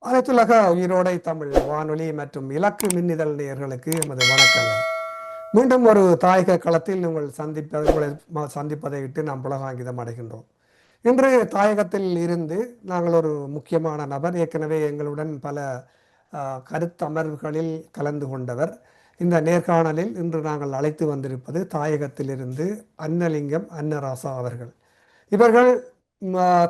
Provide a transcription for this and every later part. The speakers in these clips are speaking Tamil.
அனைத்துலக உயிரோடை தமிழ் வானொலி மற்றும் இலக்கு மின்னிதழ் நேயர்களுக்கு எமது வணக்கங்கள். மீண்டும் ஒரு தாயக களத்தில் உங்களை சந்திப்பதை விட்டு நாம் புலகாங்கிதம் அடைகின்றோம். இன்று தாயகத்தில் இருந்து நாங்கள் ஒரு முக்கியமான நபர், ஏற்கனவே எங்களுடன் பல கருத்தமர்வுகளில் கலந்து கொண்டவர். இந்த நேர்காணலில் இன்று நாங்கள் அழைத்து வந்திருப்பது தாயகத்திலிருந்து அன்னலிங்கம் அன்னராசா அவர்கள். இவர்கள்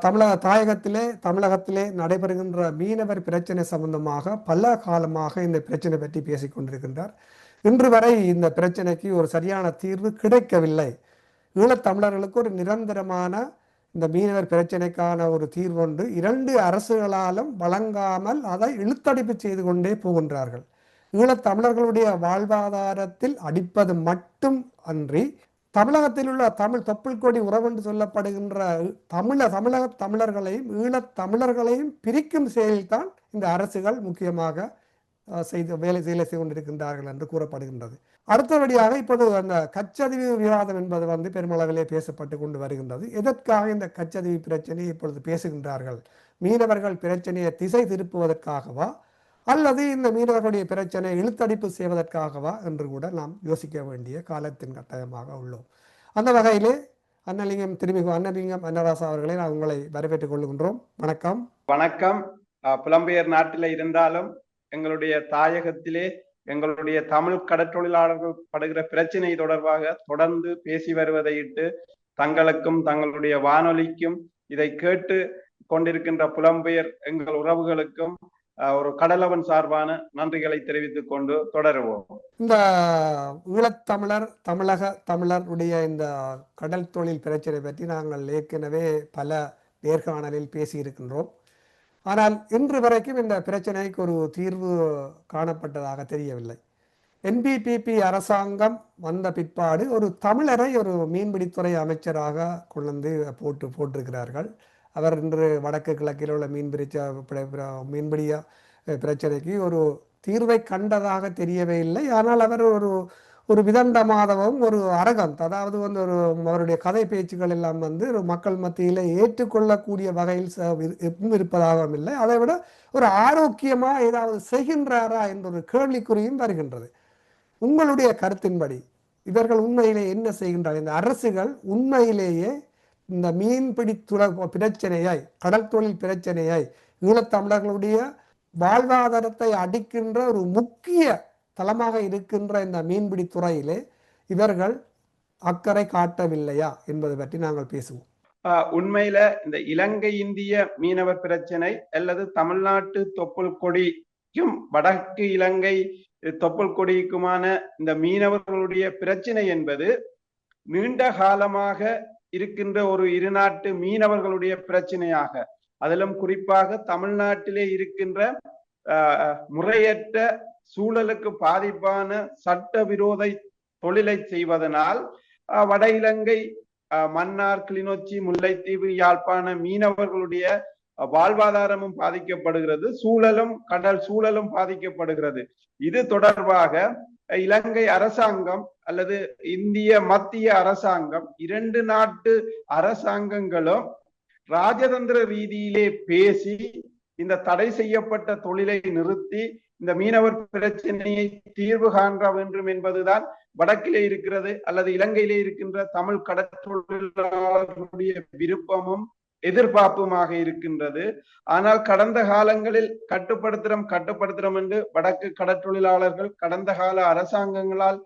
தமிழகத்திலே நடைபெறுகின்ற மீனவர் பிரச்சனை சம்பந்தமாக பல காலமாக இந்த பிரச்சனை பற்றி பேசிக் கொண்டிருக்கின்றார். இன்று வரை இந்த பிரச்சனைக்கு ஒரு சரியான தீர்வு கிடைக்கவில்லை. ஈழத்தமிழர்களுக்கு ஒரு நிரந்தரமான இந்த மீனவர் பிரச்சனைக்கான ஒரு தீர்வொன்று இரண்டு அரசுகளாலும் வழங்காமல் அதை இழுத்தடிப்பு செய்து கொண்டே போகின்றார்கள். ஈழத்தமிழர்களுடைய வாழ்வாதாரத்தில் அடிப்பது மட்டும் அன்றி தமிழகத்தில் உள்ள தமிழ் தொப்புள் கொடி உறவு என்று சொல்லப்படுகின்ற தமிழக தமிழர்களையும் ஈழத் தமிழர்களையும் பிரிக்கும் செயலில்தான் இந்த அரசுகள் முக்கியமாக வேலை செய்து கொண்டிருக்கின்றார்கள் என்று கூறப்படுகின்றது. அடுத்தபடியாக இப்போது அந்த கச்சதீவு விவாதம் என்பது பெருமளவிலே பேசப்பட்டு கொண்டு வருகின்றது. எதற்காக இந்த கச்சதீவு பிரச்சனையை இப்பொழுது பேசுகின்றார்கள்? மீனவர்கள் பிரச்சனையை திசை திருப்புவதற்காகவா அல்லது இந்த மீனவர்களுடைய பிரச்சனை இழுத்தடிப்பு செய்வதற்காகவா என்று கூட நாம் யோசிக்க வேண்டிய காலத்தின் கட்டாயமாக உள்ளோம். அந்த வகையிலே அன்னலிங்கம் அன்னராசா அவர்களை நான் உங்களை வரவேற்றுக் கொள்கின்றோம். வணக்கம். வணக்கம். புலம்பெயர் நாட்டில இருந்தாலும் எங்களுடைய தாயகத்திலே எங்களுடைய தமிழ் கடற்றொழிலாளர்கள் படுகிற பிரச்சனை தொடர்பாக தொடர்ந்து பேசி வருவதை இட்டு தங்களுக்கும் தங்களுடைய வானொலிக்கும் இதை கேட்டு கொண்டிருக்கின்ற புலம்பெயர் எங்கள் உறவுகளுக்கும் ஒரு கடலவன் சார்பான நன்றிகளை தெரிவித்துக் கொண்டு தொடருவோம். இந்த தமிழருடைய இந்த கடல் தொழில் பிரச்சனை பற்றி நாங்கள் ஏற்கனவே பல நேர்காணலில் பேசியிருக்கின்றோம். ஆனால் இன்று வரைக்கும் இந்த பிரச்சனைக்கு ஒரு தீர்வு காணப்பட்டதாக தெரியவில்லை. என்பிபிபி அரசாங்கம் வந்த பிற்பாடு ஒரு தமிழரை ஒரு மீன்பிடித்துறை அமைச்சராக கொண்டு போட்டிருக்கிறார்கள். அவர் இன்று வடக்கு கிழக்கில் உள்ள மீன்பிடிய பிரச்சனைக்கு ஒரு தீர்வை கண்டதாக தெரியவே இல்லை. ஆனால் அவர் ஒரு விதண்டமாகவும் ஒரு அரகந்த், அதாவது அவருடைய கதை பேச்சுக்கள் எல்லாம் ஒரு மக்கள் மத்தியில் ஏற்றுக்கொள்ளக்கூடிய வகையில் இருப்பதாகவும் இல்லை. அதை விட ஒரு ஆரோக்கியமாக ஏதாவது செய்கின்றாரா என்ற ஒரு கேள்விக்குறியும் வருகின்றது. உங்களுடைய கருத்தின்படி இவர்கள் உண்மையிலே என்ன செய்கின்றார்? இந்த அரசுகள் உண்மையிலேயே இந்த மீன்பிடி பிரச்சனையாய், கடல் தொழில் பிரச்சனையாய், ஈழத்தமிழர்களுடைய வாழ்வாதாரத்தை அடிக்கின்ற ஒரு முக்கிய தளமாக இருக்கின்ற இந்த மீன்பிடி துறையிலே இவர்கள் அக்கறை காட்டவில்லையா என்பதை பற்றி நாங்கள் பேசுவோம். உண்மையில இந்த இலங்கை இந்திய மீனவர் பிரச்சனை அல்லது தமிழ்நாட்டு தொப்புள் கொடிக்கும் வடக்கு இலங்கை தொப்புள் கொடிக்குமான இந்த மீனவர்களுடைய பிரச்சனை என்பது நீண்ட காலமாக இருக்கின்ற ஒரு இருநாட்டு மீனவர்களுடைய பிரச்சனையாக, அதிலும் குறிப்பாக தமிழ்நாட்டிலே இருக்கின்ற முறையற்ற சூழலுக்கு பாதிப்பான சட்டவிரோத தொழிலை செய்வதனால் வட இலங்கை, மன்னார், கிளிநொச்சி, முல்லைத்தீவு, யாழ்ப்பாண மீனவர்களுடைய வாழ்வாதாரமும் பாதிக்கப்படுகிறது, கடல் சூழலும் பாதிக்கப்படுகிறது. இது தொடர்பாக இலங்கை அரசாங்கம் அல்லது இந்திய மத்திய அரசாங்கம், இரண்டு நாட்டு அரசாங்கங்களும் ராஜதந்திர ரீதியிலே பேசி இந்த தடை செய்யப்பட்ட தொழிலை நிறுத்தி இந்த மீனவர் பிரச்சனையை தீர்வு காண வேண்டும் என்பதுதான் வடக்கிலே இருக்கிறது அல்லது இலங்கையிலே இருக்கின்ற தமிழ் கடற்றொழிலாளர்களுடைய விருப்பமும் எதிர்பார்ப்புமாக இருக்கின்றது. ஆனால் கடந்த காலங்களில் கட்டுப்படுத்துறோம் என்று வடக்கு கடற்றொழிலாளர்கள் கடந்த கால அரசாங்கங்களால்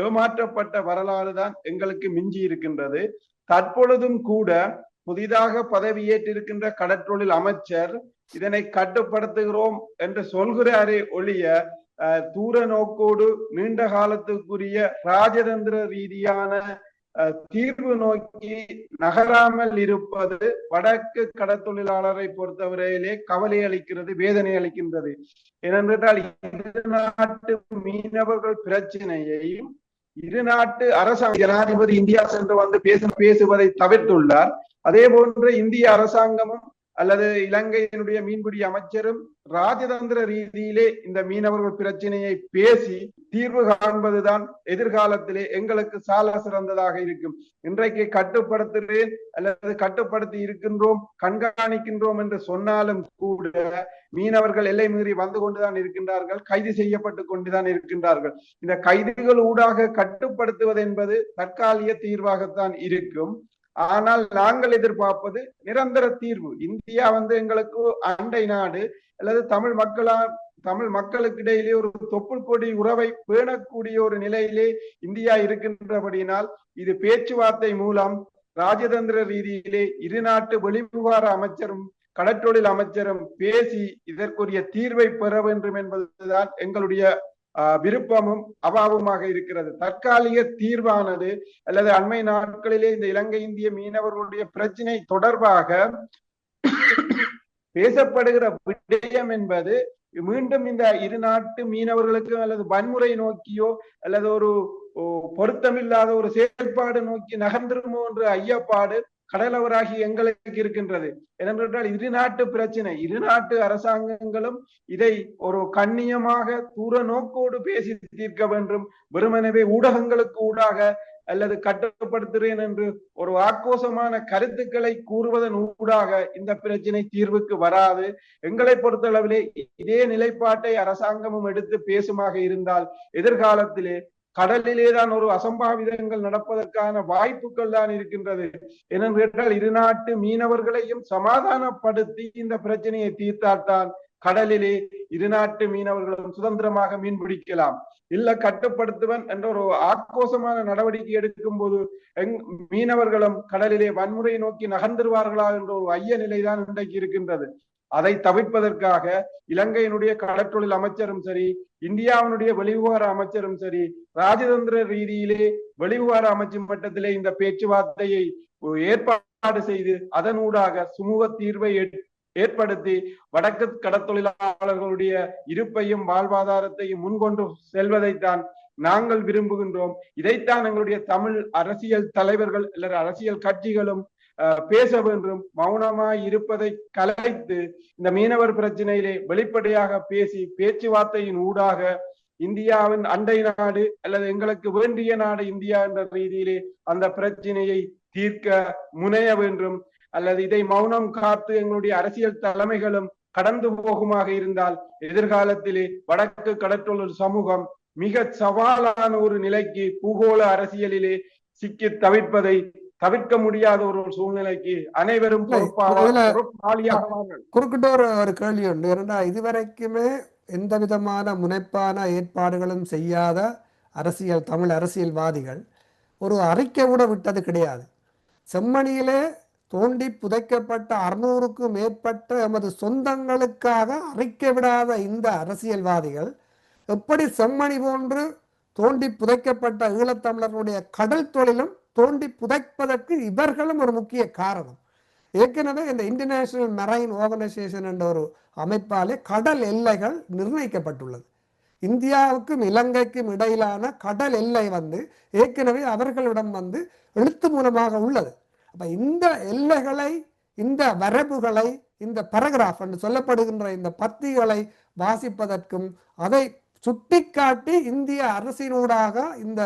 ஏமாற்றப்பட்ட வரலாறு தான் எங்களுக்கு மிஞ்சி இருக்கின்றது. தற்பொழுதும் கூட புதிதாக பதவியேற்றிருக்கின்ற கடற்றொழில் அமைச்சர் இதனை கட்டுப்படுத்துகிறோம் என்று சொல்கிறாரே ஒழிய தூர நோக்கோடு நீண்ட காலத்துக்குரிய ராஜதந்திர ரீதியான தீர்வு நோக்கி நகராமல் இருப்பது வடக்கு கடற்தொழிலாளரை பொறுத்தவரையிலே கவலை அளிக்கிறது, வேதனை அளிக்கின்றது. ஏனென்றால் இரு நாட்டு மீனவர்கள் பிரச்சனையையும் இரு நாட்டு அரசாங்க ஜனாதிபதி இந்தியா சென்று பேசுவதை தவிர்த்துள்ளார். அதே போன்று இந்திய அரசாங்கமும் அல்லது இலங்கையினுடைய மீன்பிடி அமைச்சரும் ராஜதந்திர ரீதியிலே இந்த மீனவர்கள் பிரச்சனையை பேசி தீர்வு காண்பதுதான் எதிர்காலத்திலே எங்களுக்கு சால சிறந்ததாக இருக்கும். இன்றைக்கு கட்டுப்படுத்துகிறேன் அல்லது கட்டுப்படுத்தி இருக்கின்றோம், கண்காணிக்கின்றோம் என்று சொன்னாலும் கூட மீனவர்கள் எல்லை மீறி வந்து கொண்டுதான் இருக்கின்றார்கள், கைது செய்யப்பட்டு கொண்டுதான் இருக்கின்றார்கள். இந்த கைதுகள் ஊடாக கட்டுப்படுத்துவது என்பது தற்காலிக தீர்வாகத்தான் இருக்கும். ஆனால் நாங்கள் எதிர்பார்ப்பது நிரந்தர தீர்வு. இந்தியா எங்களுக்கு அண்டை நாடு அல்லது தமிழ் மக்களுக்கு இடையிலே ஒரு தொப்புள் கொடி உறவை பேணக்கூடிய ஒரு நிலையிலே இந்தியா இருக்கின்றபடியினால் இது பேச்சுவார்த்தை மூலம் ராஜதந்திர ரீதியிலே இரு நாட்டு வெளிவிவகார அமைச்சரும் கடற்றொழில் அமைச்சரும் பேசி இதற்குரிய தீர்வை பெற வேண்டும் என்பதுதான் எங்களுடைய விருப்பமும் அபாவமாக இருக்கிறது. தற்காலிக தீர்வானது அல்லது அண்மை நாட்களிலே இந்த இலங்கை இந்திய மீனவர்களுடைய பிரச்சனை தொடர்பாக பேசப்படுகிற விடயம் என்பது மீண்டும் இந்த இரு நாட்டு மீனவர்களுக்கு அல்லது வன்முறை நோக்கியோ அல்லது ஒரு பொருத்தமில்லாத ஒரு செயல்பாடு நோக்கி நகர்ந்துருமோ என்ற ஐயப்பாடு கடலவராகி எங்களுக்கு இருக்கின்றது. ஏனென்றால் இரு நாட்டு பிரச்சனை, இரு நாட்டு அரசாங்கங்களும் இதை ஒரு கண்ணியமாக தூர நோக்கோடு பேசி தீர்க்க வேண்டும். வெறுமனவே ஊடகங்களுக்கு ஊடாக அல்லது கட்டுப்படுத்துகிறேன் என்று ஒரு ஆக்ரோஷமான கருத்துக்களை கூறுவதன் ஊடாக இந்த பிரச்சனை தீர்வுக்கு வராது. எங்களை பொறுத்தளவிலே இதே நிலைப்பாட்டை அரசாங்கமும் எடுத்து பேசுமாக இருந்தால் எதிர்காலத்திலே கடலிலேதான் ஒரு அசம்பாவிதங்கள் நடப்பதற்கான வாய்ப்புகள் தான் இருக்கின்றது. ஏனென்றால் இரு நாட்டு மீனவர்களையும் சமாதானப்படுத்தி இந்த பிரச்சனையை தீர்த்தால்தான் கடலிலே இரு நாட்டு மீனவர்களும் சுதந்திரமாக மீன் பிடிக்கலாம். இல்ல கட்டுப்படுத்துவன் என்ற ஒரு ஆக்ரோஷமான நடவடிக்கை எடுக்கும் போது மீனவர்களும் கடலிலே வன்முறை நோக்கி நகர்ந்துருவார்களா என்ற ஒரு ஐய நிலைதான் இன்றைக்கு இருக்கின்றது. அதை தவிர்ப்பதற்காக இலங்கையினுடைய கடற்றொழில் அமைச்சரும் சரி, இந்தியாவினுடைய வெளிவிவகார அமைச்சரும் சரி, ராஜதந்திர ரீதியிலே வெளிவிவகார அமைச்சு மட்டத்திலே இந்த பேச்சுவார்த்தையை ஏற்பாடு செய்து அதனூடாக சுமூக தீர்வை ஏற்படுத்தி வடக்கு கடற்தொழிலாளர்களுடைய இருப்பையும் வாழ்வாதாரத்தையும் முன்கொண்டு செல்வதைத்தான் நாங்கள் விரும்புகின்றோம். இதைத்தான் எங்களுடைய தமிழ் அரசியல் தலைவர்கள் அல்லது அரசியல் கட்சிகளும் பேச வேண்டும். மௌனமாய் இருப்பதை கலைத்து இந்த மீனவர் பிரச்சனையிலே வெளிப்படையாக பேசி பேச்சுவார்த்தையின் ஊடாக இந்தியாவின் அண்டை நாடு அல்லது எங்களுக்கு வேண்டிய நாடு இந்தியா என்ற ரீதியிலே அந்த பிரச்சனையை தீர்க்க முனைய வேண்டும். அல்லது இதை மௌனம் காத்து எங்களுடைய அரசியல் தலைமைகளும் கடந்து போகுமாக இருந்தால் எதிர்காலத்திலே வடக்கு கடற்றொழில் சமூகம் மிக சவாலான ஒரு நிலைக்கு பூகோள அரசியலிலே சிக்கி தவிர்க்க முடியாத ஒரு சூழ்நிலைக்கு அனைவரும் குறுக்கிட்ட ஒரு கேள்வி உண்டு. ஏன்னா இதுவரைக்குமே எந்த விதமான முனைப்பான ஏற்பாடுகளும் செய்யாத தமிழ் அரசியல்வாதிகள் ஒரு அறிக்கை கூட விட்டது கிடையாது. செம்மணியிலே தோண்டி புதைக்கப்பட்ட 600க்கும் மேற்பட்ட எமது சொந்தங்களுக்காக அறிக்கை விடாத இந்த அரசியல்வாதிகள் எப்படி செம்மணி போன்று தோண்டி புதைக்கப்பட்ட ஈழத்தமிழர்களுடைய கடல் தொழிலும் தோண்டி புதைப்பதற்கு இவர்களும் ஒரு முக்கிய காரணம். ஏற்கனவே இந்த இன்டர்நேஷனல் மெரைன் ஆர்கனைசேஷன் என்ற ஒரு அமைப்பாலே கடல் எல்லைகள் நிர்ணயிக்கப்பட்டுள்ளது. இந்தியாவுக்கும் இலங்கைக்கும் இடையிலான கடல் எல்லை ஏற்கனவே அவர்களிடம் எழுத்து மூலமாக உள்ளது. அப்ப இந்த எல்லைகளை, இந்த வரம்புகளை, இந்த பேராகிராஃப் என்று சொல்லப்படுகின்ற இந்த பத்திகளை வாசிப்பதற்கும் அதை சுட்டிக்காட்டி இந்திய அரசினூடாக இந்த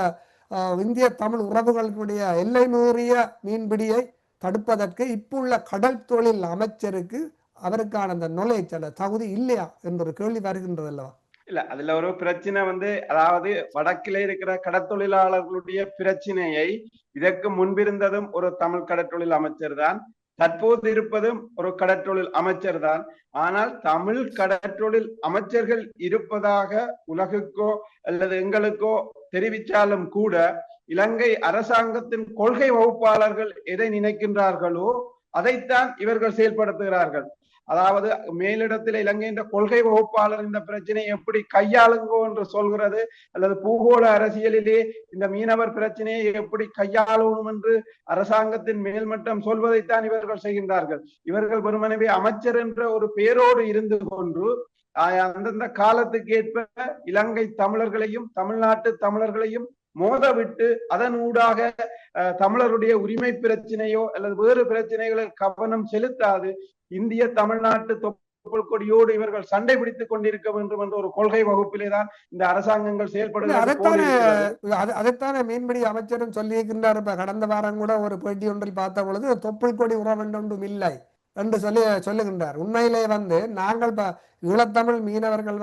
இந்திய தமிழ் உறவுகளுடைய எல்லை மீறிய மீன்பிடியை தடுப்பதற்கு இப்புள்ள கடல் தொழில் அமைச்சருக்கு அவருக்கான அந்த நாலேஜ் அல்ல தகுதி இல்லையா என்ற ஒரு கேள்வி வருகின்றது அல்லவா? இல்ல, அதுல ஒரு பிரச்சனை அதாவது வடக்கிலே இருக்கிற கடற்தொழிலாளர்களுடைய பிரச்சனையை இதற்கு முன்பிருந்ததும் ஒரு தமிழ் கடற்தொழில் அமைச்சர் தான், தற்போது இருப்பதும் ஒரு கடற்றொழில் அமைச்சர் தான். ஆனால் தமிழ் கடற்றொழில் அமைச்சர்கள் இருப்பதாக உலகுக்கோ அல்லது எங்களுக்கோ தெரிவித்தாலும் கூட இலங்கை அரசாங்கத்தின் கொள்கை வகுப்பாளர்கள் எதை நினைக்கின்றார்களோ அதைத்தான் இவர்கள் செயல்படுத்துகிறார்கள். அதாவது மேலிடத்தில் இலங்கையின் கொள்கை வகுப்பாளர் இந்த பிரச்சனையை எப்படி கையாளுங்கோ என்று சொல்கிறது, அல்லது பூகோள அரசியலிலே இந்த மீனவர் பிரச்சனையை எப்படி கையாளணும் என்று அரசாங்கத்தின் மேல்மட்டம் சொல்வதைத்தான் இவர்கள் செய்கின்றார்கள். இவர்கள் வெறுமனவே அமைச்சர் என்ற ஒரு பெயரோடு இருந்து கொண்டு அந்தந்த காலத்துக்கு ஏற்ப இலங்கை தமிழர்களையும் தமிழ்நாட்டு தமிழர்களையும் மோத விட்டு அதனூடாக தமிழருடைய உரிமை பிரச்சனையோ அல்லது வேறு பிரச்சனைகளில் கவனம் செலுத்தாது இந்திய தமிழ்நாட்டு தொப்புள் கொடியோடு இவர்கள் சண்டை பிடித்துக் கொண்டிருக்க வேண்டும் என்ற ஒரு கொள்கை வகுப்பிலே தான் இந்த அரசாங்கங்கள் செயல்படுகிறது போல இருக்கிறது. அதைத்தானே மீன்பிடி அமைச்சரும் சொல்லியிருக்கின்றார். இப்ப கடந்த வாரம் கூட ஒரு பேட்டி ஒன்றில் பார்த்த பொழுது தொப்புள் கொடி உறவென்றும் இல்லை என்று சொல்லுகின்றார். உண்மையிலே நாங்கள் ஈழத்தமிழ் மீனவர்கள்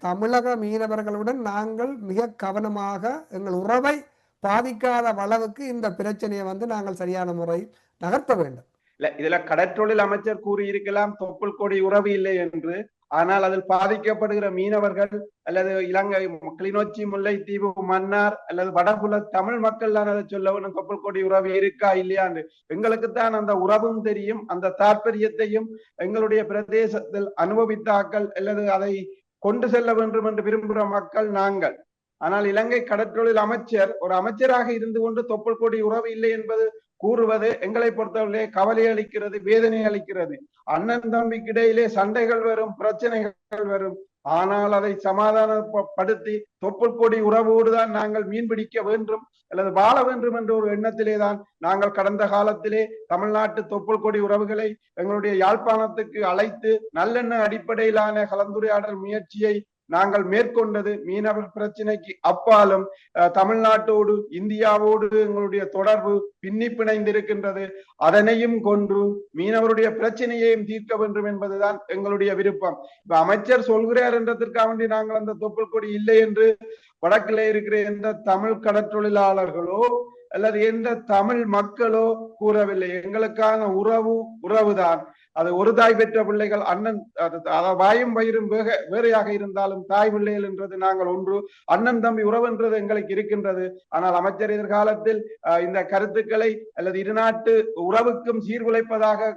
தமிழக மீனவர்களுடன் நாங்கள் மிக கவனமாக எங்கள் உறவை பாதிக்காத அளவுக்கு இந்த பிரச்சனையை நாங்கள் சரியான முறையில் நகர்த்த வேண்டும். இல்ல, இதுல கடற்றொழில் அமைச்சர் கூறியிருக்கலாம் தொப்புள் கொடி உறவு இல்லை என்று. ஆனால் அதில் பாதிக்கப்படுகிற மீனவர்கள் அல்லது இலங்கை கிளிநொச்சி, முல்லைத்தீவு, மன்னார் அல்லது வடபுல தமிழ் மக்கள் தான் அதை சொல்ல வேண்டும். தொப்புள் கொடி உறவு இருக்கா இல்லையான்னு எங்களுக்குத்தான் அந்த உறவும் தெரியும், அந்த தாற்பயத்தையும் எங்களுடைய பிரதேசத்தில் அனுபவித்தாக்கள் அல்லது அதை கொண்டு செல்ல வேண்டும் என்று விரும்புகிற மக்கள் நாங்கள். ஆனால் இலங்கை கடற்றொழில் அமைச்சர் ஒரு அமைச்சராக இருந்து கொண்டு தொப்புள் கொடி உறவு இல்லை என்பது கூறுவது எங்களை பொறுத்தவரையிலே கவலை அளிக்கிறது, வேதனை அளிக்கிறது. அண்ணன் தம்பிக்கிடையிலே சண்டைகள் வரும், பிரச்சனைகள் வரும். ஆனால் அதை சமாதானப்படுத்தி தொப்புள் கொடி உறவோடு தான் நாங்கள் மீன் பிடிக்க வேண்டும் அல்லது வாழ வேண்டும் என்ற ஒரு எண்ணத்திலே தான் நாங்கள் கடந்த காலத்திலே தமிழ்நாட்டு தொப்புள் கொடி உறவுகளை எங்களுடைய யாழ்ப்பாணத்துக்கு அழைத்து நல்லெண்ண அடிப்படையிலான கலந்துரையாடல் முயற்சியை நாங்கள் மேற்கொண்டது. மீனவர் பிரச்சனைக்கு அப்பாலும் தமிழ்நாட்டோடு இந்தியாவோடு எங்களுடைய தொடர்பு பின்னி பிணைந்திருக்கின்றது. அதனையும் கொன்று மீனவருடைய பிரச்சனையையும் தீர்க்க வேண்டும் என்பதுதான் எங்களுடைய விருப்பம். இப்ப அமைச்சர் சொல்கிறார் என்றதற்காக வேண்டி நாங்கள் அந்த தொப்புள் கொடி இல்லை என்று வடக்கிலே இருக்கிற எந்த தமிழ் கடற்றொழிலாளர்களோ அல்லது எந்த தமிழ் மக்களோ கூறவில்லை. எங்களுக்கான உறவுதான். அது ஒரு தாய் பெற்ற பிள்ளைகள், அண்ணன் வாயும் வயிறும் வேறையாக இருந்தாலும் தாய் பிள்ளைகள் என்றது நாங்கள் ஒன்று. அண்ணன் தம்பி உறவு என்றது எங்களுக்கு இருக்கின்றது. ஆனால் அமைச்சர் எதிர்காலத்தில் இந்த கருத்துக்களை அல்லது இருநாட்டு உறவுக்கும் சீர்குலைப்பதாக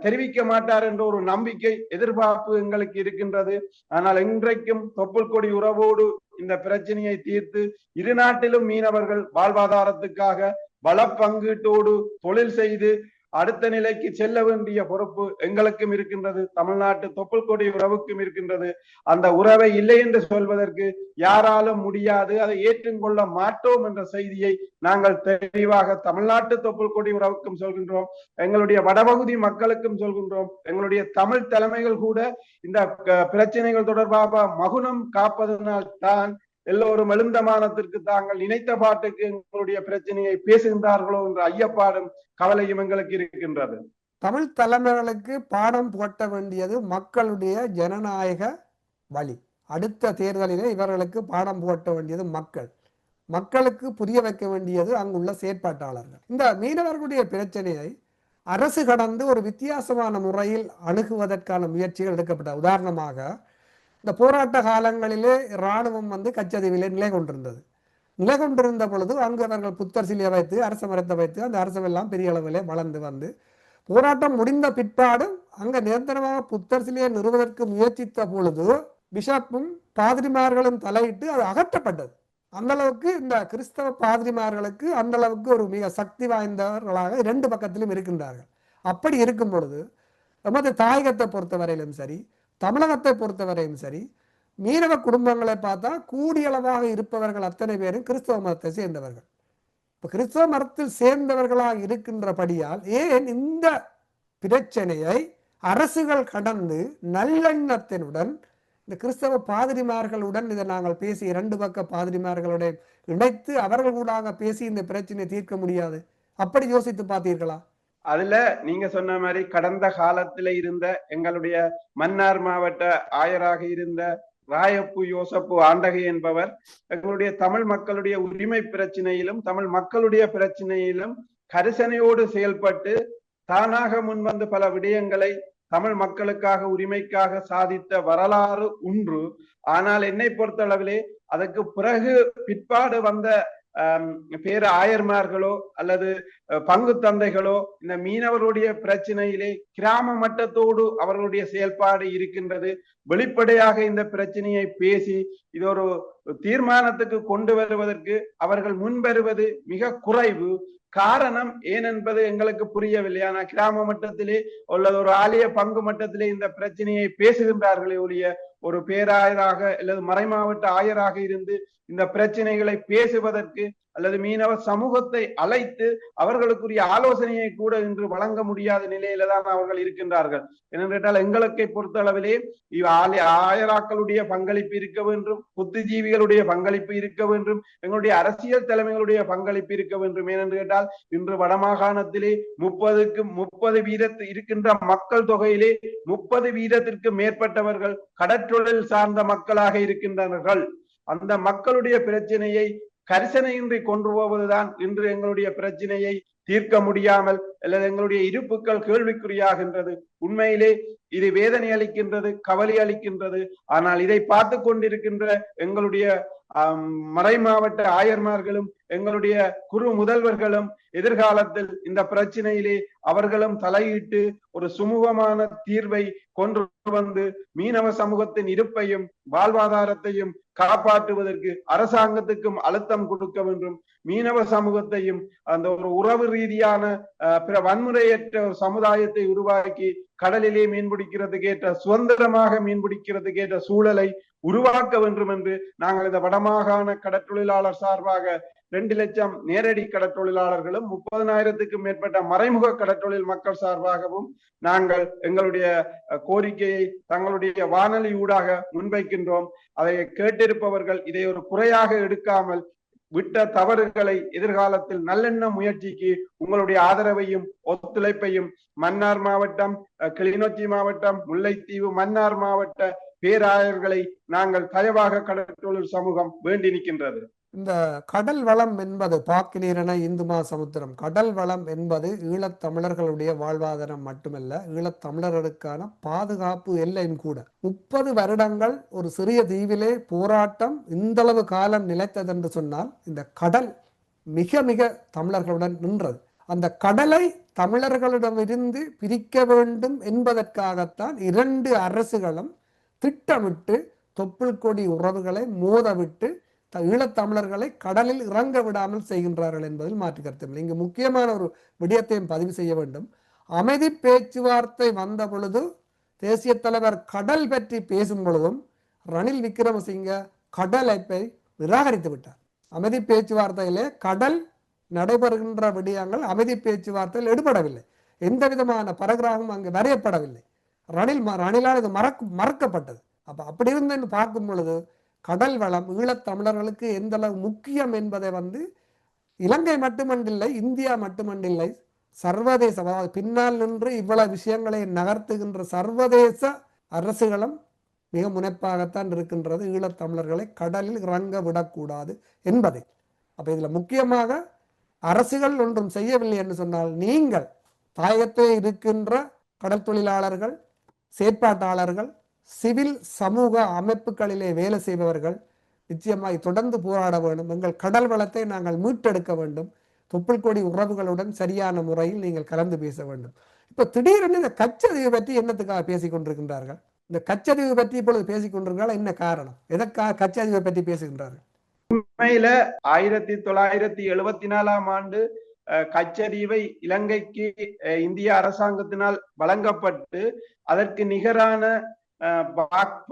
தெரிவிக்க மாட்டார் என்ற ஒரு நம்பிக்கை, எதிர்பார்ப்பு எங்களுக்கு இருக்கின்றது. ஆனால் இன்றைக்கும் தொப்புள் கொடி உறவோடு இந்த பிரச்சனையை தீர்த்து இரு நாட்டிலும் மீனவர்கள் வாழ்வாதாரத்துக்காக வள பங்கீட்டோடு தொழில் செய்து அடுத்த நிலைக்கு செல்ல வேண்டிய பொறுப்பு எங்களுக்கும் இருக்கின்றது, தமிழ்நாட்டு தொப்புள் கொடி உறவுக்கும் இருக்கின்றது. அந்த உறவை இல்லை என்று சொல்வதற்கு யாராலும் முடியாது, அதை ஏற்றுக்கொள்ள மாட்டோம் என்ற செய்தியை நாங்கள் தெளிவாக தமிழ்நாட்டு தொப்புள் கொடி உறவுக்கும் சொல்கின்றோம், எங்களுடைய வடபகுதி மக்களுக்கும் சொல்கின்றோம். எங்களுடைய தமிழ் தலைமைகள் கூட இந்த பிரச்சனைகள் தொடர்பாக மகுனம் காப்பதனால் தான் எல்லோரும் எழுந்தமானத்திற்கு தாங்கள் நினைத்த பாட்டுக்கு எங்களுடைய பிரச்சனையை பேசுகின்றார்களோ என்ற ஐயப்பாடும் கவலையும் எங்களுக்கு இருக்கின்றது. தமிழ் தலைமைகளுக்கு பாடம் புகட்ட வேண்டியது மக்களுடைய ஜனநாயக வழி. அடுத்த தேர்தலிலே இவர்களுக்கு பாடம் புகட்ட வேண்டியது மக்களுக்கு புரிய வைக்க வேண்டியது அங்குள்ள செயற்பாட்டாளர்கள். இந்த மீனவர்களுடைய பிரச்சனையை அரசு கடந்து ஒரு வித்தியாசமான முறையில் அணுகுவதற்கான முயற்சிகள் எடுக்கப்பட்ட. உதாரணமாக இந்த போராட்ட காலங்களிலே இராணுவம் கச்சதீவிலே நிலை கொண்டிருந்த பொழுது அங்கு அவர்கள் புத்தர் சிலையை வைத்து அரச மரத்தை வைத்து அந்த அரசெல்லாம் பெரிய அளவிலே வளர்ந்து போராட்டம் முடிந்த பிற்பாடும் அங்க நிரந்தரமாக புத்தர் சிலையை நிறுவதற்கு முயற்சித்த பொழுது பிஷப்பும் பாதிரிமார்களும் தலையிட்டு அது அகற்றப்பட்டது. அந்த அளவுக்கு இந்த கிறிஸ்தவ பாதிரிமார்களுக்கு அந்த அளவுக்கு ஒரு மிக சக்தி வாய்ந்தவர்களாக இரண்டு பக்கத்திலும் இருக்கின்றார்கள். அப்படி இருக்கும் பொழுது நமது தாயகத்தை பொறுத்தவரையிலும் சரி, தமிழகத்தை பொறுத்தவரையும் சரி, மீனவ குடும்பங்களை பார்த்தா கூடியளவாக இருப்பவர்கள் அத்தனை பேரும் கிறிஸ்தவ மதத்தை சேர்ந்தவர்கள். இப்ப கிறிஸ்தவ மதத்தில் சேர்ந்தவர்களாக இருக்கின்றபடியால் ஏன் இந்த பிரச்சனையை அரசுகள் கடந்து நல்லெண்ணத்தினுடன் இந்த கிறிஸ்தவ பாதிரிமார்களுடன் இதை நாங்கள் பேசி இரண்டு பக்க பாதிரிமார்களுடன் இணைத்து அவர்கள் கூட பேசி இந்த பிரச்சனையை தீர்க்க முடியாது? அப்படி யோசித்து பார்த்தீர்களா? அதுல நீங்க சொன்ன மாதிரி கடந்த காலத்துல இருந்த எங்களுடைய மன்னார் மாவட்ட ஆயராக இருந்த ராயப்பு யோசப்பு ஆண்டகை என்பவர் எங்களுடைய தமிழ் மக்களுடைய உரிமை பிரச்சனையிலும் தமிழ் மக்களுடைய பிரச்சனையிலும் கரிசனையோடு செயல்பட்டு தானாக முன்வந்து பல விடயங்களை தமிழ் மக்களுக்காக உரிமைக்காக சாதித்த வரலாறு ஒன்று. ஆனால் என்னை பொறுத்தளவிலே அதற்கு பிறகு பிற்பாடு வந்த பேர ஆயர்மார்களோ அல்லது பங்கு தந்தைகளோ இந்த மீனவர்களுடைய பிரச்சனையிலே கிராம மட்டத்தோடு அவர்களுடைய செயல்பாடு இருக்கின்றது. வெளிப்படையாக இந்த பிரச்சனையை பேசி இது ஒரு தீர்மானத்துக்கு கொண்டு வருவதற்கு அவர்கள் முன்வருவது மிக குறைவு. காரணம் ஏன் என்பது எங்களுக்கு புரியவில்லை. ஆனால் கிராம மட்டத்திலே அல்லது ஒரு ஆலய பங்கு மட்டத்திலே இந்த பிரச்சனையை பேசுகின்றார்களே ஒழிய ஒரு பேராயராக அல்லது மறைமாவட்ட ஆயராக இருந்து இந்த பிரச்சனைகளை பேசுவதற்கு அல்லது மீனவ சமூகத்தை அழைத்து அவர்களுக்குரிய ஆலோசனையை கூட இன்று வழங்க முடியாத நிலையில தான் அவர்கள் இருக்கின்றார்கள். ஏனென்றால் எங்களை பொறுத்த அளவிலே ஆயராக்களுடைய பங்களிப்பு இருக்க வேண்டும், புத்திஜீவிகளுடைய பங்களிப்பு இருக்க வேண்டும், எங்களுடைய அரசியல் தலைமைகளுடைய பங்களிப்பு இருக்க வேண்டும். ஏனென்று கேட்டால் இன்று வடமாகாணத்திலே 30% இருக்கின்ற மக்கள் தொகையிலே 30% மேற்பட்டவர்கள் கடற்றொழில் சார்ந்த மக்களாக இருக்கின்றனர். அந்த மக்களுடைய பிரச்சனையை கரிசனையின்றி கொண்டு போவதுதான் இன்று எங்களுடைய பிரச்சனையை தீர்க்க முடியாமல் அல்லது எங்களுடைய இருப்புக்கள் கேள்விக்குறியாகின்றது. உண்மையிலே இது வேதனை அளிக்கின்றது, கவலை அளிக்கின்றது. ஆனால் இதை பார்த்து கொண்டிருக்கின்ற எங்களுடைய மறை மாவட்ட ஆயர்மார்களும் எங்களுடைய குரு முதல்வர்களும் எதிர்காலத்தில் இந்த பிரச்சனையிலே அவர்களும் தலையிட்டு ஒரு சுமூகமான தீர்வை கொண்டு வந்து மீனவ சமூகத்தின் இருப்பையும் வாழ்வாதாரத்தையும் காப்பாற்றுவதற்கு அரசாங்கத்துக்கும் அழுத்தம் கொடுக்க வேண்டும். மீனவ சமூகத்தையும் அந்த ஒரு உறவு ரீதியான பிற வன்முறையற்ற ஒரு சமுதாயத்தை உருவாக்கி கடலிலே மீன்பிடிக்கிறதுக்கு ஏற்ற சுதந்திரமாக மீன்பிடிக்கிறதுக்கு ஏற்ற சூழலை உருவாக்க வேண்டும் என்று நாங்கள் இந்த வடமாகாண கடற்றொழிலாளர் சார்பாக 2 லட்சம் நேரடி கடற்றொழிலாளர்களும் 30,000க்கும் மேற்பட்ட மறைமுக கடற்றொழில் மக்கள் சார்பாகவும் நாங்கள் எங்களுடைய கோரிக்கையை தங்களுடைய வானொலி ஊடாக முன்வைக்கின்றோம். அதை கேட்டிருப்பவர்கள் இதை ஒரு குறையாக எடுக்காமல் விட்ட தவறுகளை எதிர்காலத்தில் நல்லெண்ண முயற்சிக்கு உங்களுடைய ஆதரவையும் ஒத்துழைப்பையும் மன்னார் மாவட்டம், கிளிநொச்சி மாவட்டம், முல்லைத்தீவு, மன்னார் மாவட்ட பேராயர்களை நாங்கள் தயவாக கடற்றொழில் சமூகம் வேண்டி நிற்கின்றது. இந்த கடல் வளம் என்பது பாக்கினீரன இந்து சமுத்திரம் கடல் வளம் என்பது ஈழத்தமிழர்களுடைய வாழ்வாதாரம் மட்டுமல்ல, ஈழத்தமிழர்களுக்கான பாதுகாப்பு எல்லையும் கூட. 30 வருடங்கள் ஒரு சிறிய தீவிலே போராட்டம் இந்தளவு காலம் நிலைத்தது என்று சொன்னால் இந்த கடல் மிக மிக தமிழர்களுடன் நின்றது. அந்த கடலை தமிழர்களிடமிருந்து பிரிக்க வேண்டும் என்பதற்காகத்தான் 2 அரசுகளும் திட்டமிட்டு தொப்புள் கொடி உறவுகளை மோதவிட்டு ஈழத்தமிழர்களை கடலில் இறங்க விடாமல் செய்கின்றார்கள் என்பதில் மாற்று கருத்து. இங்கு முக்கியமான ஒரு விடயத்தையும் பதிவு செய்ய வேண்டும். அமைதி பேச்சுவார்த்தை வந்த பொழுது தேசிய தலைவர் கடல் பற்றி பேசும் பொழுதும் ரணில் விக்ரமசிங்க கடல் அமைப்பை நிராகரித்து விட்டார். அமைதி பேச்சுவார்த்தையிலே கடல் நடைபெறுகின்ற விடயங்கள் அமைதி பேச்சுவார்த்தையில் எடுபடவில்லை. எந்த விதமான பரகிராமும் அங்கு வரையப்படவில்லை. ரணிலால் இது மறக்கப்பட்டது. அப்படி இருந்து பார்க்கும் பொழுது கடல் வளம் ஈழத்தமிழர்களுக்கு எந்த அளவு முக்கியம் என்பதை இலங்கை மட்டுமன்றில்லை, இந்தியா மட்டுமன்றில்லை, சர்வதேச பின்னால் நின்று இவ்வளவு விஷயங்களை நகர்த்துகின்ற சர்வதேச அரசுகளும் மிக முனைப்பாகத்தான் இருக்கின்றது ஈழத்தமிழர்களை கடலில் இறங்க விடக்கூடாது என்பதை. அப்ப இதுல முக்கியமாக அரசுகள் ஒன்றும் செய்யவில்லை என்று சொன்னால் நீங்கள் தாயகத்தில் இருக்கின்ற கடல் தொழிலாளர்கள், செயற்பாட்டாளர்கள், சிவில் சமூக அமைப்புகளிலே வேலை செய்பவர்கள் நிச்சயமாய் தொடர்ந்து போராட வேண்டும். எங்கள் கடல் வளத்தை நாங்கள் மீட்டெடுக்க வேண்டும். தொப்புள் கொடி உறவுகளுடன் சரியான முறையில் நீங்கள் கலந்து பேச வேண்டும். இப்ப திடீரென்று இந்த கச்சதீவு பற்றி என்னத்துக்காக பேசிக் கொண்டிருக்கின்றார்கள்? இந்த கச்சதீவு பற்றி இப்பொழுது பேசிக் கொண்டிருக்கிறார்கள். என்ன காரணம்? எதற்காக கச்சதீவை பற்றி பேசுகின்றார்கள்? உண்மையில 1974ஆம் ஆண்டு கச்சதீவை இலங்கைக்கு இந்திய அரசாங்கத்தினால் வழங்கப்பட்டு அதற்கு நிகரான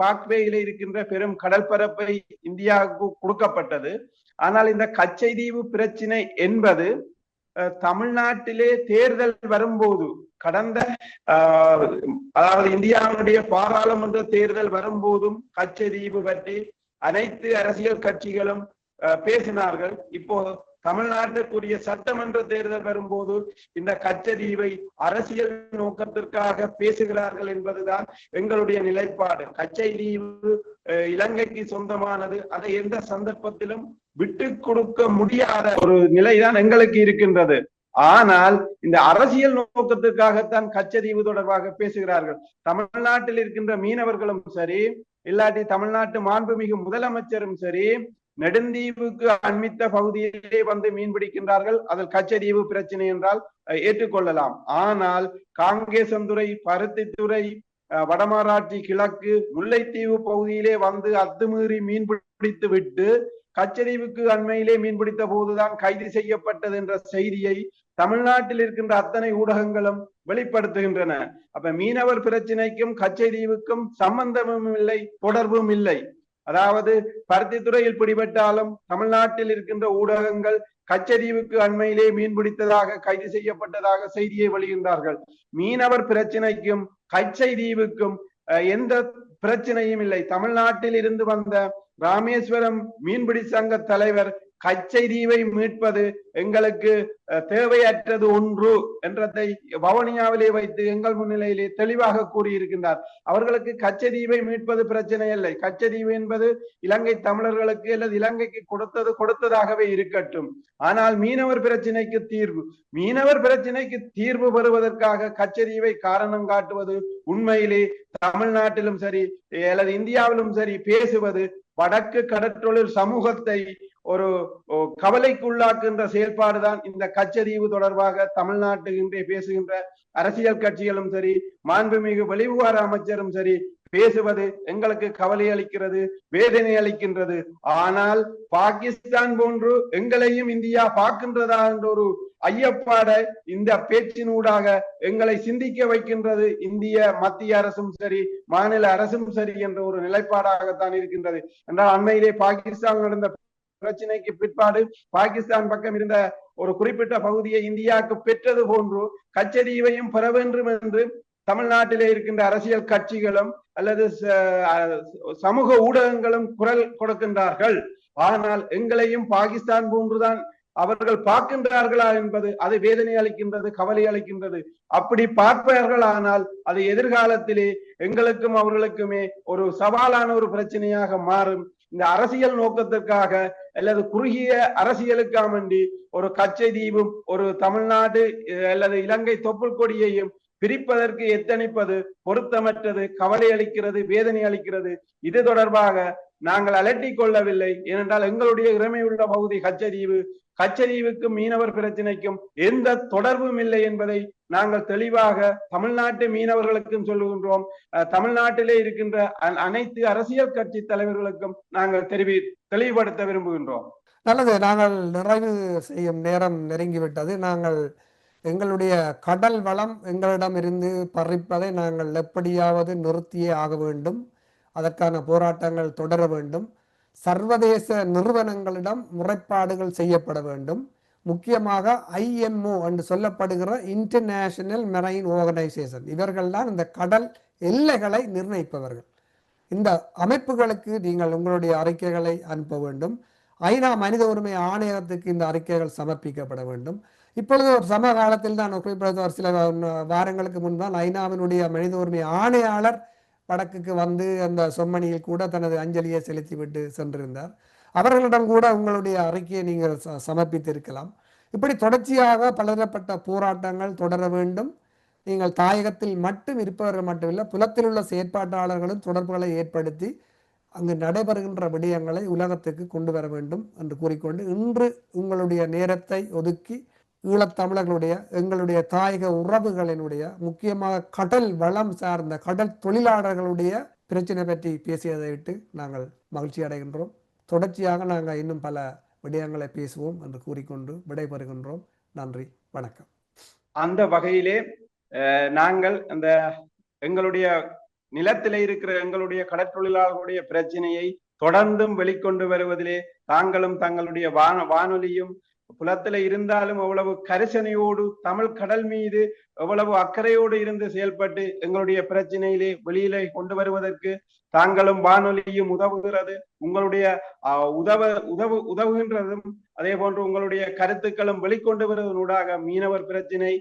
பாக்வேயில இருக்கின்ற பெரும் கடல் பரப்பை இந்தியாவுக்கு கொடுக்கப்பட்டது. ஆனால் இந்த கச்சைதீவு பிரச்சனை என்பது தமிழ்நாட்டிலே தேர்தல் வரும்போது கடந்த அதாவது இந்தியாவுடைய பாராளுமன்ற தேர்தல் வரும்போதும் கச்சைதீவு பற்றி அனைத்து அரசியல் கட்சிகளும் பேசினார்கள். இப்போ தமிழ்நாட்டுக்குரிய சட்டமன்ற தேர்தல் வரும்போது இந்த கச்சதீவை அரசியல் நோக்கத்திற்காக பேசுகிறார்கள் என்பதுதான் எங்களுடைய நிலைப்பாடு. கச்சைதீவு இலங்கைக்கு சொந்தமானது. அதை எந்த சந்தர்ப்பத்திலும் விட்டு கொடுக்க முடியாத ஒரு நிலைதான் எங்களுக்கு இருக்கின்றது. ஆனால் இந்த அரசியல் நோக்கத்திற்காகத்தான் கச்சதீவு தொடர்பாக பேசுகிறார்கள். தமிழ்நாட்டில் இருக்கின்ற மீனவர்களும் சரி, இல்லாட்டி தமிழ்நாட்டு மாண்புமிகு முதலமைச்சரும் சரி, நெடுந்தீவுக்கு அண்மித்த பகுதியிலே மீன் பிடிக்கின்றார்கள். அதில் கச்சதீவு பிரச்சனை என்றால் ஏற்றுக்கொள்ளலாம். ஆனால் காங்கேசந்துறை, பருத்தித்துறை, வடமராட்சி கிழக்கு, முல்லைத்தீவு பகுதியிலே அத்துமீறி மீன் பிடித்து விட்டு கச்சதீவுக்கு அண்மையிலே மீன் பிடித்த போதுதான் கைது செய்யப்பட்டது என்ற செய்தியை தமிழ்நாட்டில் இருக்கின்ற அத்தனை ஊடகங்களும் வெளிப்படுத்துகின்றன. அப்ப மீனவர் பிரச்சனைக்கும் கச்சதீவுக்கும் சம்பந்தமும் இல்லை, தொடர்பும் இல்லை. அதாவது பருத்தித்துறையில் பிடிபட்டாலும் தமிழ்நாட்டில் இருக்கின்ற ஊடகங்கள் கச்சதீவுக்கு அண்மையிலே மீன் பிடித்ததாக கைது செய்யப்பட்டதாக செய்தியை வெளியிட்டார்கள். மீனவர் பிரச்சனைக்கும் கச்சதீவுக்கும் எந்த பிரச்சனையும் இல்லை. தமிழ்நாட்டில் இருந்து வந்த ராமேஸ்வரம் மீன்பிடி சங்க தலைவர் கச்சதீவை மீட்பது எங்களுக்கு தேவையற்றது ஒன்று என்றதை வவுனியாவிலே வைத்து எங்கள் முன்னிலையிலே தெளிவாக கூறியிருக்கின்றார். அவர்களுக்கு கச்சதீவை மீட்பது பிரச்சனை இல்லை. கச்சதீவு என்பது இலங்கை தமிழர்களுக்கு அல்லது இலங்கைக்கு கொடுத்ததாகவே இருக்கட்டும். ஆனால் மீனவர் பிரச்சனைக்கு தீர்வு பெறுவதற்காக கச்சதீவை காரணம் காட்டுவது உண்மையிலே தமிழ்நாட்டிலும் சரி அல்லது இந்தியாவிலும் சரி பேசுவது வடக்கு கடற்றொழில் சமூகத்தை ஒரு கவலைக்குள்ளாக்குகின்ற செயல்பாடுதான் இந்த கச்சதீவு தொடர்பாக தமிழ்நாட்டு இன்றே பேசுகின்ற அரசியல் கட்சிகளும் சரி மாண்புமிகு வெளிவிவகார அமைச்சரும் சரி பேசுவது எங்களுக்கு கவலை அளிக்கிறது, வேதனை அளிக்கின்றது. ஆனால் பாகிஸ்தான் போன்று எங்களையும் இந்தியா பார்க்கின்றதா என்ற ஒரு ஐயப்பாட இந்த பேச்சினூடாக எங்களை சிந்திக்க வைக்கின்றது இந்திய மத்திய அரசும் சரி மாநில அரசும் சரி என்ற ஒரு நிலைப்பாடாகத்தான் இருக்கின்றது. என்றால் அண்மையிலே பாகிஸ்தான் நடந்த பிரச்சனைக்கு பிற்பாடு பாகிஸ்தான் பக்கம் இருந்த ஒரு குறிப்பிட்ட பகுதியை இந்தியாவுக்கு பெற்றது போன்று கச்சதீவையும் பெற வேண்டும் என்று தமிழ்நாட்டிலே இருக்கின்ற அரசியல் கட்சிகளும் அல்லது சமூக ஊடகங்களும் குரல் கொடுக்கின்றார்கள். ஆனால் எங்களையும் பாகிஸ்தான் போன்றுதான் அவர்கள் பார்க்கின்றார்களா என்பது அது வேதனை அளிக்கின்றது, கவலை அளிக்கின்றது. அப்படி பார்ப்பார்கள் ஆனால் அது எதிர்காலத்திலே எங்களுக்கும் அவர்களுக்குமே ஒரு சவாலான ஒரு பிரச்சனையாக மாறும். இந்த அரசியல் நோக்கத்திற்காக அல்லது குறுகிய அரசியலுக்காக வேண்டி ஒரு கச்சதீவும் ஒரு தமிழ்நாடு அல்லது இலங்கை தொப்புள் கொடியையும் பிரிப்பதற்கு எத்தனிப்பது பொருத்தமற்றது, கவலை அளிக்கிறது, வேதனை அளிக்கிறது. இது தொடர்பாக நாங்கள் அலட்டிக் கொள்ளவில்லை. ஏனென்றால் எங்களுடைய இறைமையுள்ள பகுதி கச்சதீவுக்கும் மீனவர் பிரச்சனைக்கும் எந்த தொடர்பும் இல்லை என்பதை நாங்கள் தெளிவாக தமிழ்நாட்டு மீனவர்களுக்கும் சொல்லுகின்றோம். தமிழ்நாட்டிலே இருக்கின்ற அனைத்து அரசியல் கட்சி தலைவர்களுக்கும் நாங்கள் தெளிவுபடுத்த விரும்புகின்றோம். நல்லது. நாங்கள் நிறைவு செய்யும் நேரம் நெருங்கிவிட்டது. நாங்கள் எங்களுடைய கடல் வளம் எங்களிடம் இருந்து பறிப்பதை நாங்கள் எப்படியாவது நிறுத்தியே ஆக வேண்டும். அதற்கான போராட்டங்கள் தொடர வேண்டும். சர்வதேச நிறுவனங்களிடம் முறைப்பாடுகள் செய்யப்பட வேண்டும். முக்கியமாக IMO என்று சொல்லப்படுகிற இன்டர்நேஷனல் மெரைன் ஆர்கனைசேஷன், இவர்கள் தான் இந்த கடல் எல்லைகளை நிர்ணயிப்பவர்கள். இந்த அமைப்புகளுக்கு நீங்கள் உங்களுடைய அறிக்கைகளை அனுப்ப வேண்டும். ஐநா மனித உரிமை ஆணையத்துக்கு இந்த அறிக்கைகள் சமர்ப்பிக்கப்பட வேண்டும். இப்பொழுது ஒரு சமகாலத்தில் தான் குறிப்பிட்ட சில வாரங்களுக்கு முன்தான் ஐநாவினுடைய மனித உரிமை ஆணையாளர் வடக்குக்கு வந்து அந்த சொம்மணியில் கூட தனது அஞ்சலியை செலுத்திவிட்டு சென்றிருந்தார். அவர்களிடம் கூட உங்களுடைய அறிக்கையை நீங்கள் சமர்ப்பித்திருக்கலாம். இப்படி தொடர்ச்சியாக பலதரப்பட்ட போராட்டங்கள் தொடர வேண்டும். நீங்கள் தாயகத்தில் மட்டும் இருப்பவர்கள் மட்டுமில்லை, புலத்தில் உள்ள செயற்பாட்டாளர்களும் தொடர்புகளை ஏற்படுத்தி அங்கு நடைபெறுகின்ற விடயங்களை உலகத்துக்கு கொண்டு வர வேண்டும் என்று கூறிக்கொண்டு இன்று உங்களுடைய நேரத்தை ஒதுக்கி ஈழத்தமிழர்களுடைய எங்களுடைய தாயக உறவுகளினுடைய முக்கியமாக கடல் வளம் சார்ந்த கடல் தொழிலாளர்களுடைய பிரச்சனை பற்றி பேசியதை விட்டு நாங்கள் மகிழ்ச்சி அடைகின்றோம். தொடர்ச்சியாக நாங்கள் இன்னும் பல விடயங்களை பேசுவோம் என்று கூறிக்கொண்டு விடைபெறுகின்றோம். நன்றி, வணக்கம். அந்த வகையிலே நாங்கள் அந்த எங்களுடைய நிலத்திலே இருக்கிற எங்களுடைய கடற்தொழிலாளர்களுடைய பிரச்சனையை தொடர்ந்தும் வெளிக்கொண்டு வருவதிலே தாங்களும் தங்களுடைய வானொலியும் புலத்துல இருந்தாலும் எவ்வளவு கரிசனையோடு தமிழ் கடல் மீது எவ்வளவு அக்கறையோடு இருந்து செயல்பட்டு எங்களுடைய பிரச்சனையிலே வெளியிலே கொண்டு வருவதற்கு தாங்களும் வானொலியும் உதவுகிறது. உங்களுடைய உதவுகின்றதும் அதே போன்று உங்களுடைய கருத்துக்களும் வெளிக்கொண்டு வருவதனூடாக மீனவர் பிரச்சனை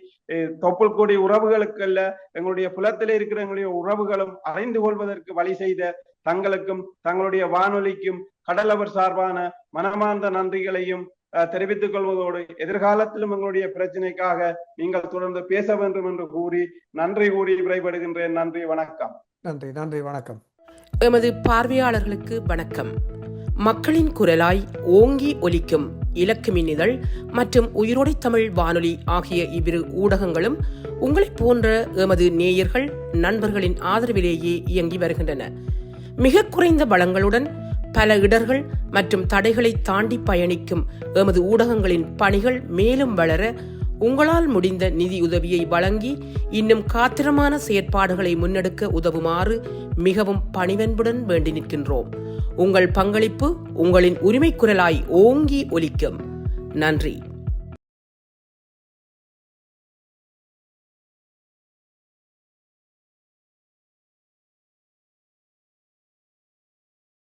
தொப்புள் கொடி உறவுகளுக்கு அல்ல, எங்களுடைய புலத்திலே இருக்கிற எங்களுடைய உறவுகளும் அறிந்து கொள்வதற்கு வழி செய்த தங்களுக்கும் தங்களுடைய வானொலிக்கும் கடலவர் சார்பான மனமார்ந்த நன்றிகளையும் தெரிவித்துக் கொள்வதோடு எதிர்காலத்திலும் எங்களுடைய பிரச்சனைக்காக நீங்கள் தொடர்ந்து பேச வேண்டும் என்று கூறி நன்றி கூறி விடைபடுகின்றேன். நன்றி, வணக்கம். நன்றி, நன்றி, வணக்கம். எமது பார்வையாளர்களுக்கு வணக்கம். மக்களின் குரலாய் ஓங்கி ஒலிக்கும் இலக்கு மின்னிதழ் மற்றும் உயிரோடை தமிழ் வானொலி ஆகிய இவ்விரு ஊடகங்களும் உங்களை போன்ற எமது நேயர்கள் நண்பர்களின் ஆதரவிலேயே இயங்கி வருகின்றன. மிக குறைந்த வளங்களுடன் பல இடர்கள் மற்றும் தடைகளை தாண்டி பயணிக்கும் எமது ஊடகங்களின் பணிகள் மேலும் வளர உங்களால் முடிந்த நிதியுதவியை வழங்கி இன்னும் காத்திரமான செயற்பாடுகளை முன்னெடுக்க உதவுமாறு மிகவும் பணிவன்புடன் வேண்டி நிற்கின்றோம். உங்கள் பங்களிப்பு உங்களின் உரிமை குரலாய் ஓங்கி ஒலிக்கும். நன்றி.